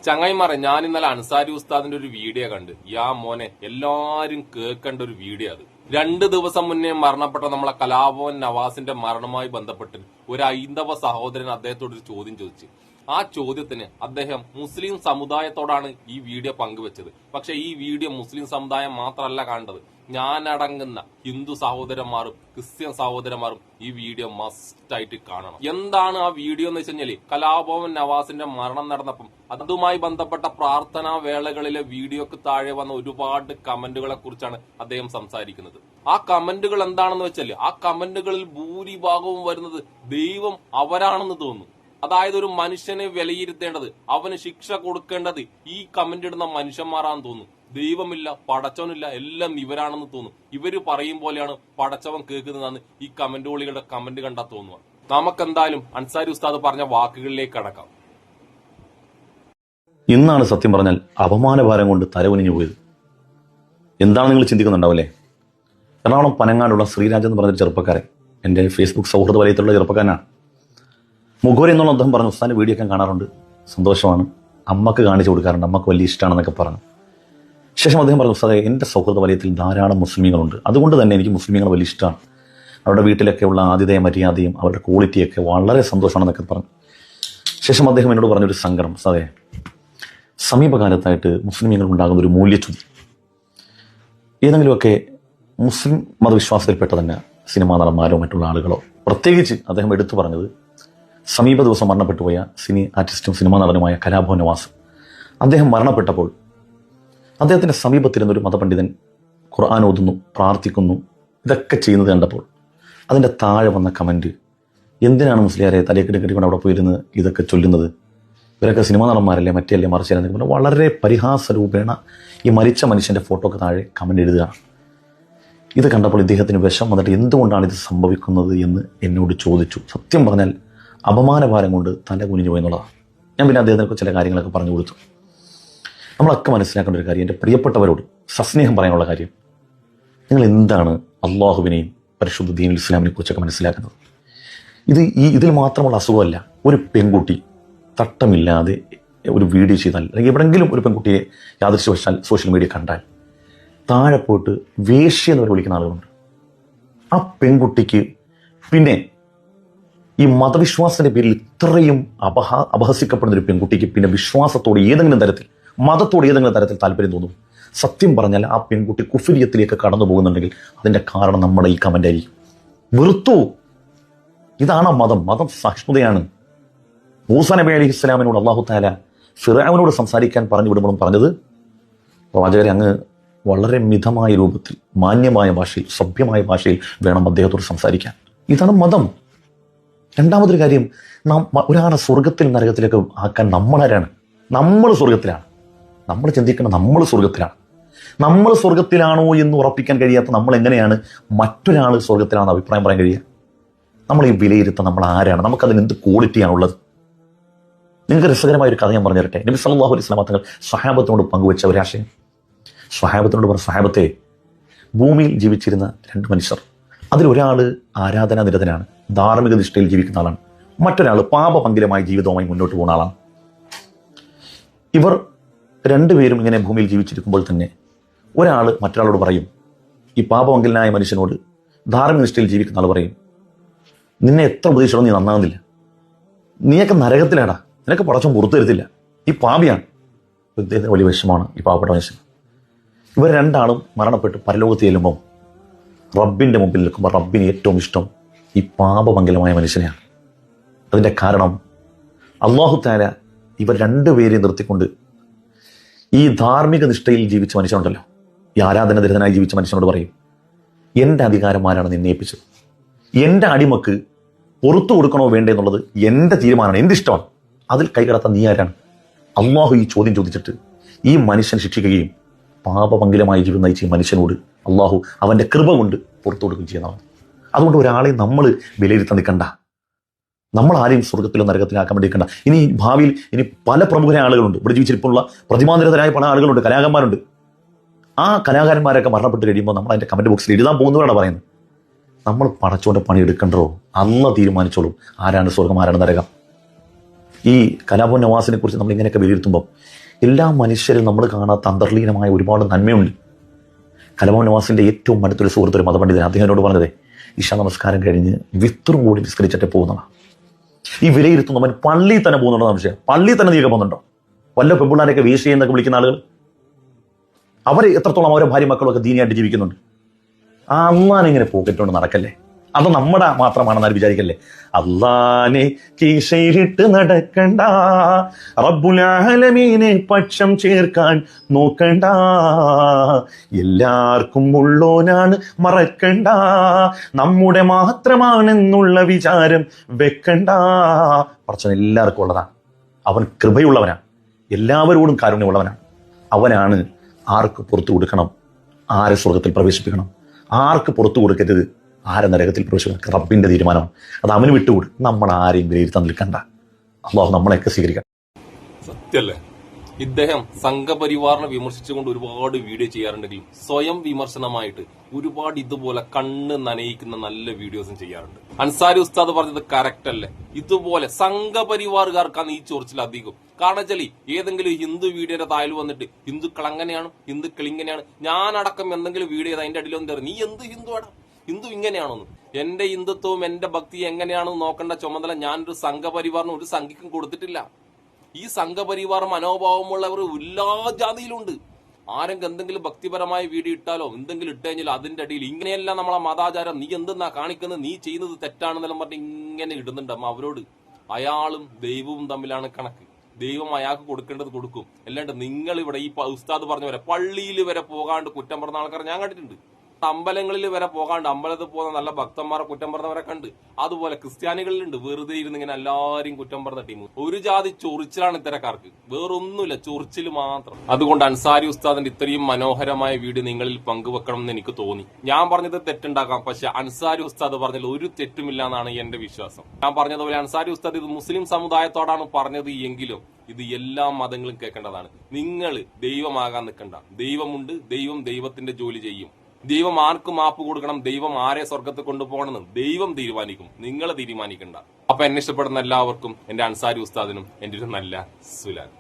ചങ്ങായിമാരെ, ഞാൻ ഇന്നലെ അൻസാരി ഉസ്താദിന്റെ ഒരു വീഡിയോ കണ്ട്. മോനെ, എല്ലാരും കേൾക്കേണ്ട ഒരു വീഡിയോ അത്. 2 ദിവസം മുന്നേ മരണപ്പെട്ട നമ്മളെ കലാഭവൻ നവാസിന്റെ മരണവുമായി ബന്ധപ്പെട്ട് ഒരു ഹൈന്ദവ സഹോദരൻ അദ്ദേഹത്തോട് ഒരു ചോദ്യം ചോദിച്ചു. ആ ചോദ്യത്തിന് അദ്ദേഹം മുസ്ലിം സമുദായത്തോടാണ് ഈ വീഡിയോ പങ്കുവെച്ചത്. പക്ഷെ ഈ വീഡിയോ മുസ്ലിം സമുദായം മാത്രമല്ല കണ്ടത്. ഞാനടങ്ങുന്ന ഹിന്ദു സഹോദരന്മാരും ക്രിസ്ത്യൻ സഹോദരന്മാരും ഈ വീഡിയോ മസ്റ്റായിട്ട് കാണണം. എന്താണ് ആ വീഡിയോ എന്ന് വെച്ച് കഴിഞ്ഞാല്, കലാഭവൻ നവാസിന്റെ മരണം നടന്നപ്പം അതുമായി ബന്ധപ്പെട്ട പ്രാർത്ഥനാ വേളകളിലെ വീഡിയോക്ക് താഴെ വന്ന ഒരുപാട് കമന്റുകളെ കുറിച്ചാണ് അദ്ദേഹം സംസാരിക്കുന്നത്. ആ കമന്റുകൾ എന്താണെന്ന് വെച്ചാല്, ആ കമന്റുകളിൽ ഭൂരിഭാഗവും വരുന്നത് ദൈവം അവരാണെന്ന് തോന്നുന്നു. അതായത് ഒരു മനുഷ്യനെ വിലയിരുത്തേണ്ടത്, അവന് ശിക്ഷ കൊടുക്കേണ്ടത് ഈ കമന്റ് ഇടുന്ന മനുഷ്യന്മാരാണെന്ന് തോന്നുന്നു. ദൈവമില്ല, പടച്ചവനില്ല, എല്ലാം ഇവരാണെന്ന് തോന്നും. ഇവര് പറയും പോലെയാണ് പടച്ചവൻ കേൾക്കുന്നതെന്ന് ഈ കമന്റുകളുടെ കമന്റ് കണ്ടാൽ തോന്നുക. നമുക്കെന്തായാലും അൻസാരി ഉസ്താദ് പറഞ്ഞ വാക്കുകളിലേക്ക് കടക്കാം. ഇന്നാണ് സത്യം പറഞ്ഞാൽ അപമാനഭാരം കൊണ്ട് തലകുനിഞ്ഞു പോയത്. എന്താണ് നിങ്ങൾ ചിന്തിക്കുന്നുണ്ടാവല്ലേ? എറണാകുളം പനങ്ങാടുള്ള ശ്രീരാജ് എന്ന് പറഞ്ഞൊരു ചെറുപ്പക്കാരൻ, എൻ്റെ ഫേസ്ബുക്ക് സൗഹൃദ വലയത്തിലുള്ള ചെറുപ്പക്കാരനാണ്. മുഖോരി എന്നുള്ള അദ്ദേഹം പറഞ്ഞു, ഉസ്താദിന്റെ വീഡിയോ ഒക്കെ കാണാറുണ്ട്, സന്തോഷമാണ്, അമ്മക്ക് കാണിച്ചു കൊടുക്കാറുണ്ട്, അമ്മക്ക് വലിയ ഇഷ്ടമാണെന്നൊക്കെ പറഞ്ഞു. ശേഷം അദ്ദേഹം പറഞ്ഞു, ഉസ്താദേ, എൻ്റെ സൗഹൃദ വലയത്തിൽ ധാരാളം മുസ്ലിമീങ്ങളുണ്ട്, അതുകൊണ്ട് തന്നെ എനിക്ക് മുസ്ലിമീങ്ങൾ വലിയ ഇഷ്ടമാണ്, അവരുടെ വീട്ടിലൊക്കെയുള്ള ആതിഥേയ മര്യാദയും അവരുടെ ക്വാളിറ്റിയൊക്കെ വളരെ സന്തോഷമാണെന്നൊക്കെ പറഞ്ഞു. ശേഷം അദ്ദേഹം എന്നോട് പറഞ്ഞൊരു സങ്കടം, ഉസ്താദേ, സമീപകാലത്തായിട്ട് മുസ്ലിമീങ്ങൾ ഉണ്ടാകുന്ന ഒരു മൂല്യച്യുതി. ഏതെങ്കിലുമൊക്കെ മുസ്ലിം മതവിശ്വാസത്തിൽപ്പെട്ട തന്നെ സിനിമാ നടന്മാരോ മറ്റുള്ള ആളുകളോ, പ്രത്യേകിച്ച് അദ്ദേഹം എടുത്തു പറഞ്ഞത് സമീപ ദിവസം മരണപ്പെട്ടു പോയ സിനി ആർട്ടിസ്റ്റും സിനിമാ നടനുമായ കലാഭവൻ നവാസ്. അദ്ദേഹം മരണപ്പെട്ടപ്പോൾ അദ്ദേഹത്തിന്റെ സമീപത്തിരുന്നൊരു മതപണ്ഡിതൻ ഖുർആൻ ഓതുന്നു, പ്രാർത്ഥിക്കുന്നു, ഇതൊക്കെ ചെയ്യുന്നത് കണ്ടപ്പോൾ അതിൻ്റെ താഴെ വന്ന കമന്റ്, എന്തിനാണ് മുസ്ലിയാരെ തലയെക്കെട്ടി കെട്ടിക്കൊണ്ട് അവിടെ പോയിരുന്ന് ഇതൊക്കെ ചൊല്ലുന്നത്, ഇവരൊക്കെ സിനിമാ നടന്മാരല്ലേ, മറ്റല്ലേ, മറിച്ചല്ലേ എന്നൊക്കെ പറഞ്ഞാൽ വളരെ പരിഹാസരൂപേണ ഈ മരിച്ച മനുഷ്യന്റെ ഫോട്ടോക്ക് താഴെ കമന്റ് എഴുതുകയാണ്. ഇത് കണ്ടപ്പോൾ ഇദ്ദേഹത്തിന് വിഷം വന്നിട്ട് എന്തുകൊണ്ടാണ് ഇത് സംഭവിക്കുന്നത് എന്ന് എന്നോട് ചോദിച്ചു. സത്യം പറഞ്ഞാൽ അപമാനഭാരം കൊണ്ട് തല കുനിഞ്ഞു പോയി എന്നുള്ളതാണ്. ഞാൻ പിന്നെ അദ്ദേഹത്തിന് ചില കാര്യങ്ങളൊക്കെ പറഞ്ഞു കൊടുത്തു. നമ്മളൊക്കെ മനസ്സിലാക്കേണ്ട ഒരു കാര്യം, എൻ്റെ പ്രിയപ്പെട്ടവരോട് സസ്നേഹം പറയാനുള്ള കാര്യം, നിങ്ങൾ എന്താണ് അള്ളാഹുവിനെയും പരിശുദ്ധ ദീനുൽ ഇസ്ലാമിനെ കുറിച്ചൊക്കെ മനസ്സിലാക്കുന്നത്? ഇതിൽ മാത്രമുള്ള അസുഖമല്ല. ഒരു പെൺകുട്ടി തട്ടമില്ലാതെ ഒരു വീഡിയോ ചെയ്താൽ, അല്ലെങ്കിൽ എവിടെയെങ്കിലും ഒരു പെൺകുട്ടിയെ യാദൃശ്യവശാൽ സോഷ്യൽ മീഡിയ കണ്ടാൽ താഴെ പോയിട്ട് വേശ്യ എന്ന് വിളിക്കുന്ന ആളുകളുണ്ട്. ആ പെൺകുട്ടിക്ക് പിന്നെ ഈ മതവിശ്വാസത്തിന്റെ പേരിൽ ഇത്രയും അപഹസിക്കപ്പെടുന്ന ഒരു പെൺകുട്ടിക്ക് പിന്നെ വിശ്വാസത്തോട് ഏതെങ്കിലും തരത്തിൽ, മതത്തോട് ഏതെങ്കിലും തരത്തിൽ താല്പര്യം തോന്നും. സത്യം പറഞ്ഞാൽ ആ പെൺകുട്ടി കുഫ്രിയത്തിലേക്ക് കടന്നു പോകുന്നുണ്ടെങ്കിൽ അതിന്റെ കാരണം നമ്മുടെ ഈ കമന്റ് ആയിരിക്കും. വെറുത്തു. ഇതാണ് മതം. മതം സഹിഷ്ണുതയാണ്. മൂസാ നബി അലൈഹി ഇസ്ലാമിനോട് അല്ലാഹു തആല ഫിർഔനോട് സംസാരിക്കാൻ പറഞ്ഞു വിടുമ്പോഴും പറഞ്ഞത്, പ്രവാചകരെ, അങ്ങ് വളരെ മിതമായ രൂപത്തിൽ, മാന്യമായ ഭാഷയിൽ, സഭ്യമായ ഭാഷയിൽ വേണം അദ്ദേഹത്തോട് സംസാരിക്കാൻ. ഇതാണ് മതം. രണ്ടാമതൊരു കാര്യം, ഒരാളെ സ്വർഗത്തിൽ നരകത്തിലേക്ക് ആക്കാൻ നമ്മളാരാണ്? നമ്മൾ സ്വർഗത്തിലാണ്. നമ്മൾ ചിന്തിക്കണം, നമ്മൾ സ്വർഗത്തിലാണ്. നമ്മൾ സ്വർഗത്തിലാണോ എന്ന് ഉറപ്പിക്കാൻ കഴിയാത്ത നമ്മൾ എങ്ങനെയാണ് മറ്റൊരാൾ സ്വർഗത്തിലാണെന്ന് അഭിപ്രായം പറയാൻ കഴിയുക? നമ്മൾ ഈ വിലയിരുത്താൻ നമ്മൾ ആരാണ്? നമുക്കതിന് എന്ത് ക്വാളിറ്റിയാണുള്ളത്? നിങ്ങൾക്ക് രസകരമായ ഒരു കഥ ഞാൻ പറഞ്ഞു തരട്ടെ. നബി സല്ലല്ലാഹു അലൈഹി വസല്ലം തങ്ങൾ സ്വഹാബത്തിനോട് പങ്കുവെച്ച ഒരാശയം. സ്വഹാബത്തിനോട് പറഞ്ഞ, സ്വഹാബത്തെ, ഭൂമിയിൽ ജീവിച്ചിരുന്ന 2 മനുഷ്യർ, അതിലൊരാൾ ആരാധനാനിരതനാണ്, ധാർമ്മിക നിഷ്ഠയിൽ ജീവിക്കുന്ന ആളാണ്, മറ്റൊരാൾ പാപപങ്കിലമായ ജീവിതവുമായി മുന്നോട്ട് പോകുന്ന ആളാണ്. ഇവർ രണ്ടുപേരും ഇങ്ങനെ ഭൂമിയിൽ ജീവിച്ചിരിക്കുമ്പോൾ തന്നെ ഒരാൾ മറ്റൊരാളോട് പറയും, ഈ പാപപങ്കിലനായ മനുഷ്യനോട് ധാർമ്മിക നിഷ്ഠയിൽ ജീവിക്കുന്ന ആൾ പറയും, നിന്നെ എത്ര ഉപദേശിച്ചോ നീ നന്നാകുന്നില്ല, നീയൊക്കെ നരകത്തിലാടാ, നിനക്ക് പടച്ചോൻ പുറത്തു തരത്തില്ല, ഈ പാപിയാണ്. ഇദ്ദേഹത്തിന് വലിയ വിഷമമാണ് ഈ പാവപ്പെട്ട മനുഷ്യൻ. ഇവർ രണ്ടാളും മരണപ്പെട്ട് പരലോകത്ത് ചെല്ലുമ്പോൾ റബ്ബിന്റെ മുമ്പിൽ നിൽക്കുമ്പോൾ റബ്ബിന് ഏറ്റവും ഇഷ്ടം ഈ പാപമംഗലമായ മനുഷ്യനെയാണ്. അതിന്റെ കാരണം, അല്ലാഹു തആല ഇവർ രണ്ടുപേരെയും നിർത്തിക്കൊണ്ട് ഈ ധാർമ്മിക നിഷ്ഠയിൽ ജീവിച്ച മനുഷ്യനുണ്ടല്ലോ, ഈ ആരാധനാനിരതനായി ജീവിച്ച മനുഷ്യനോട് പറയും, എൻ്റെ അധികാരം ആരാണ് നിന്നെ ഏൽപ്പിച്ചത്? എൻ്റെ അടിമക്ക് പുറത്തു കൊടുക്കണോ വേണ്ടേ എന്നുള്ളത് എൻ്റെ തീരുമാനമാണ്, എൻ്റെ ഇഷ്ടമാണ്. അതിൽ കൈകടത്താൻ നീ ആരാണ്? അല്ലാഹു ഈ ചോദ്യം ചോദിച്ചിട്ട് ഈ മനുഷ്യൻ ശിക്ഷിക്കുകയും പാപമംഗലമായി ജീവിതം നയിച്ച ഈ മനുഷ്യനോട് അല്ലാഹു അവന്റെ കൃപ കൊണ്ട് പുറത്തു കൊടുക്കുകയും ചെയ്യുന്നതാണ്. അതുകൊണ്ട് ഒരാളെ നമ്മൾ വിലയിരുത്താൻ നിൽക്കണ്ട. നമ്മൾ ആരെയും സ്വർഗത്തിലോ നരകത്തിലാക്കാൻ വേണ്ടി നിൽക്കണ്ട. ഇനി ഭാവിയിൽ പല പ്രമുഖരായ ആളുകളുണ്ട്, ഇവിടെ ജീവിച്ചിരിപ്പുള്ള പ്രതിമാനിരതരായ പല ആളുകളുണ്ട്, കലാകാരന്മാരുണ്ട്. ആ കലാകാരന്മാരൊക്കെ മരണപ്പെട്ട് കഴിയുമ്പോൾ നമ്മൾ അതിന്റെ കമന്റ് ബോക്സിൽ എഴുതാൻ പോകുന്നവരാണ് പറയുന്നത്, നമ്മൾ പടച്ചോണ്ട് പണി എടുക്കണ്ടോ, അല്ലാഹു തീരുമാനിച്ചോളും ആരാണ് സ്വർഗം ആരാണ് നരകം. ഈ കലാഭവൻ നവാസിനെ കുറിച്ച് നമ്മൾ ഇങ്ങനെയൊക്കെ വിലയിരുത്തുമ്പോൾ എല്ലാ മനുഷ്യരും നമ്മൾ കാണാത്ത അന്തർലീനമായ ഒരുപാട് നന്മയുണ്ട്. കലാഭവൻ നവാസിന്റെ ഏറ്റവും അടുത്തൊരു സുഹൃത്തൊരു മതപണ്ഡിതൻ അദ്ദേഹത്തിനോട് പറഞ്ഞത് ഇശാ നമസ്കാരം കഴിഞ്ഞ് വിത്തറും കൂടി നിസ്കരിച്ചിട്ട് പോകുന്നതാണ്. ഈ വിലയിരുത്തുന്നവൻ പള്ളിയിൽ തന്നെ പോകുന്നുണ്ടോ സംശയം? പള്ളിയിൽ തന്നെ നീക്കെ പോകുന്നുണ്ടോ? വല്ല പെമ്പിള്ളാരെയൊക്കെ വീശ എന്നൊക്കെ വിളിക്കുന്ന ആളുകൾ അവർ എത്രത്തോളം അവരെ ഭാര്യ മക്കളൊക്കെ ദീനിയായിട്ട് ജീവിക്കുന്നുണ്ട്. ആ അള്ളാനെ പോക്കറ്റുകൊണ്ട് നടക്കല്ലേ, അത് നമ്മുടെ മാത്രമാണെന്ന് വിചാരിക്കല്ലേ. അള്ളാനെ കീശയിട്ട് നടക്കണ്ട, റബ്ബുൽ ആലമീനെ പക്ഷം ചേർക്കാൻ നോക്കണ്ട, എല്ലാവർക്കും ഉള്ളോനാണ് മറക്കണ്ട, നമ്മുടെ മാത്രമാണെന്നുള്ള വിചാരം വെക്കണ്ട. പടച്ചവൻ എല്ലാവർക്കും ഉള്ളതാണ്. അവൻ കൃപയുള്ളവനാണ്, എല്ലാവരോടും കാരുണ്യമുള്ളവനാണ്. അവനാണ് ആർക്ക് പുറത്തു കൊടുക്കണം, ആരെ സ്വർഗത്തിൽ പ്രവേശിപ്പിക്കണം, ആർക്ക് പുറത്തു കൊടുക്കരുത്, ആരെ നരകത്തിൽ പ്രവേശിക്കണം, റബ്ബിന്റെ തീരുമാനമാണ്. അത് അവന് വിട്ടുകൂടും. നമ്മൾ ആരെയും വിലയിരുത്താൻ നിൽക്കണ്ട. അള്ളാഹു നമ്മളെയൊക്കെ സ്വീകരിക്കണം. സത്യല്ലേ? ഇദ്ദേഹം സംഘപരിവാറിനെ വിമർശിച്ചുകൊണ്ട് ഒരുപാട് വീഡിയോ ചെയ്യാറുണ്ടെങ്കിലും സ്വയം വിമർശനമായിട്ട് ഒരുപാട് ഇതുപോലെ കണ്ണ് നനയിക്കുന്ന നല്ല വീഡിയോസും ചെയ്യാറുണ്ട്. അൻസാരി ഉസ്താദ് പറഞ്ഞത് കറക്റ്റ് അല്ലേ? ഇതുപോലെ സംഘപരിവാറുകാർക്കാണ് ഈ ചൊറിച്ചിൽ അധികം. കാരണം വെച്ചാൽ ഏതെങ്കിലും ഹിന്ദു വീഡിയോയുടെ താഴെ വന്നിട്ട് ഹിന്ദുക്കൾ അങ്ങനെയാണ്, ഹിന്ദുക്കൾ ഇങ്ങനെയാണ്, ഞാനടക്കം എന്തെങ്കിലും വീഡിയോ ചെയ്ത് അതിന്റെ അടിയിലൊന്നും തരും, നീ എന്ത് ഹിന്ദുവാടാ, ഹിന്ദു ഇങ്ങനെയാണോന്ന്. എന്റെ ഹിന്ദുത്വവും എന്റെ ഭക്തി എങ്ങനെയാണെന്ന് നോക്കേണ്ട ചുമതല ഞാനൊരു സംഘപരിവാറിന് ഒരു സംഘിക്കും കൊടുത്തിട്ടില്ല. ഈ സംഘപരിവാർ മനോഭാവമുള്ളവർ എല്ലാ ജാതിയിലുണ്ട്. ആരെങ്കിലും എന്തെങ്കിലും ഭക്തിപരമായ വീഡിയോ ഇട്ടാലോ എന്തെങ്കിലും ഇട്ട് കഴിഞ്ഞാൽ അതിന്റെ അടിയിൽ ഇങ്ങനെയല്ല നമ്മളെ മതാചാരം, നീ എന്തെന്നാ കാണിക്കുന്നത്, നീ ചെയ്യുന്നത് തെറ്റാണെന്നെല്ലാം പറഞ്ഞ് ഇങ്ങനെ ഇടുന്നുണ്ട്. അവരോട് അയാളും ദൈവവും തമ്മിലാണ് കണക്ക്. ദൈവം അയാൾക്ക് കൊടുക്കേണ്ടത് കൊടുക്കും. അല്ലാണ്ട് നിങ്ങൾ ഇവിടെ ഈ ഉസ്താദ് പറഞ്ഞ പോലെ പള്ളിയിൽ വരെ പോകാണ്ട് കുറ്റം പറഞ്ഞ ആൾക്കാരെ ഞാൻ കണ്ടിട്ടുണ്ട്. അമ്പലങ്ങളിൽ വരെ പോകാണ്ട് അമ്പലത്തിൽ പോകുന്ന നല്ല ഭക്തന്മാരെ കുറ്റം പറഞ്ഞവരെ കണ്ട്. അതുപോലെ ക്രിസ്ത്യാനികളിലുണ്ട് വെറുതെ ഇരുന്ന് ഇങ്ങനെ എല്ലാവരും കുറ്റം പറഞ്ഞ ടീം. ഒരു ജാതി ചൊറിച്ചിലാണ് ഇത്തരക്കാർക്ക്, വേറൊന്നുമില്ല, ചൊറിച്ചിൽ മാത്രം. അതുകൊണ്ട് അൻസാരി ഉസ്താദിന്റെ ഇത്രയും മനോഹരമായ വീഡിയോ നിങ്ങളിൽ പങ്കുവെക്കണം എന്ന് എനിക്ക് തോന്നി. ഞാൻ പറഞ്ഞത് തെറ്റുണ്ടാക്കാം, പക്ഷെ അൻസാരി ഉസ്താദ് പറഞ്ഞതിൽ ഒരു തെറ്റുമില്ല എന്നാണ് എന്റെ വിശ്വാസം. ഞാൻ പറഞ്ഞതുപോലെ അൻസാരി ഉസ്താദ് ഇത് മുസ്ലിം സമുദായത്തോടാണ് പറഞ്ഞത് എങ്കിലും ഇത് എല്ലാ മതങ്ങളും കേൾക്കേണ്ടതാണ്. നിങ്ങൾ ദൈവമാകാൻ നിൽക്കണ്ട. ദൈവമുണ്ട്, ദൈവം ദൈവത്തിന്റെ ജോലി ചെയ്യും. ദൈവം ആർക്ക് മാപ്പ് കൊടുക്കണം, ദൈവം ആരെ സ്വർഗത്തിൽ കൊണ്ടുപോകണമെന്ന് ദൈവം തീരുമാനിക്കും, നിങ്ങൾ തീരുമാനിക്കണ്ട. അപ്പൊ എന്നെ ഇഷ്ടപ്പെടുന്ന എല്ലാവർക്കും എന്റെ അൻസാരി ഉസ്താദിനും എന്റെ ഒരു നല്ല സുലാം.